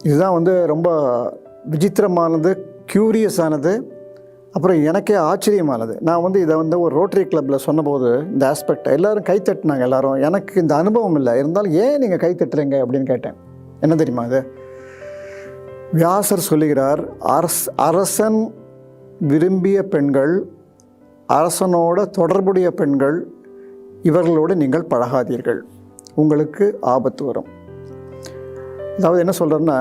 இதுதான் ரொம்ப விசித்திரமானது, க்யூரியஸானது, அப்புறம் எனக்கே ஆச்சரியமானது. நான் இதை ஒரு ரோட்டரி கிளப்பில் சொன்னபோது இந்த ஆஸ்பெக்ட் எல்லோரும் கை தட்டினாங்க. எல்லோரும் எனக்கு இந்த அனுபவம் இல்லை, இருந்தாலும் ஏன் நீங்கள் கை தட்டுறீங்க அப்படின்னு கேட்டேன். என்ன தெரியுமா அது? வியாசர் சொல்லுகிறார், அரசன் விரும்பிய பெண்கள், அரசனோட தொடர்புடைய பெண்கள், இவர்களோடு நீங்கள் பழகாதீர்கள், உங்களுக்கு ஆபத்து வரும். அதாவது என்ன சொல்கிறேன்னா,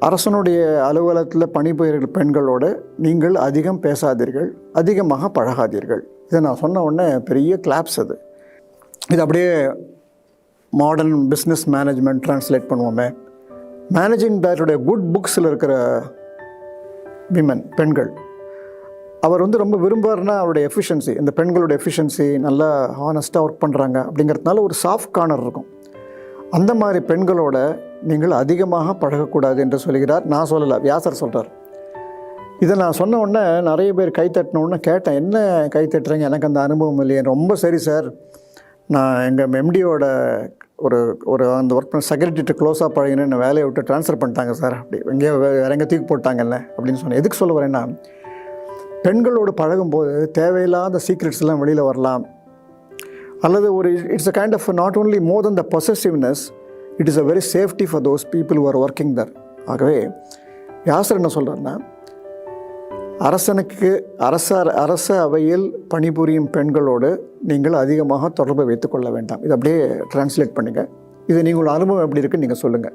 அரசனுடைய அலுவலகத்தில் பணிபுரிகிற பெண்களோடு நீங்கள் அதிகம் பேசாதீர்கள், அதிகமாக பழகாதீர்கள். இதை நான் சொன்ன உடனே பெரிய கிளாப்ஸ். இது அப்படியே மாடர்ன் பிஸ்னஸ் மேனேஜ்மெண்ட் ட்ரான்ஸ்லேட் பண்ணுவோமே. மேனேஜிங் டைரக்டருடைய குட் புக்ஸில் இருக்கிற விமன், பெண்கள், அவர் ரொம்ப விரும்புவார்னா அவருடைய எஃபிஷியன்சி, இந்த பெண்களோட எஃபிஷியன்சி, நல்லா ஹானஸ்ட்டாக ஒர்க் பண்ணுறாங்க அப்படிங்கிறதுனால ஒரு சாஃப்ட் கார்னர் இருக்கும். அந்த மாதிரி பெண்களோட நீங்கள் அதிகமாக பழகக்கூடாது என்று சொல்கிறார். நான் சொல்லலை, வியாசர் சொல்கிறார். இதை நான் சொன்ன உடனே நிறைய பேர் கை தட்டினோடனே கேட்டேன், என்ன கை தட்டுறீங்க, எனக்கு அந்த அனுபவம் இல்லையே. ரொம்ப சரி சார், நான் எங்கள் எம்டியோட ஒரு அந்த ஒர்க் பண்ண செக்ரட்டரிட்டு க்ளோஸாக பழகினு என்னை வேலையை விட்டு ட்ரான்ஸ்ஃபர் பண்ணிட்டாங்க சார், அப்படி எங்கேயோ வேற எங்கே தூக்கி போட்டாங்கல்ல அப்படின்னு சொன்னேன். எதுக்கு சொல்ல வரேன்னா, பெண்களோடு பழகும்போது தேவையில்லாத சீக்ரெட்ஸ்லாம் வெளியில் வரலாம். அல்லது it's a kind of not only more than the possessiveness, it is a very safety for those people who are working there. ஆகவே வியாசர் என்ன சொல்கிறாருன்னா, அரச அவையில் பணிபுரியும் பெண்களோடு நீங்கள் அதிகமாக தொடர்பை வைத்துக்கொள்ள வேண்டாம். இது அப்படியே டிரான்ஸ்லேட் பண்ணுங்கள். இது நீங்கள் அனுபவம் எப்படி இருக்குன்னு நீங்கள் சொல்லுங்கள்.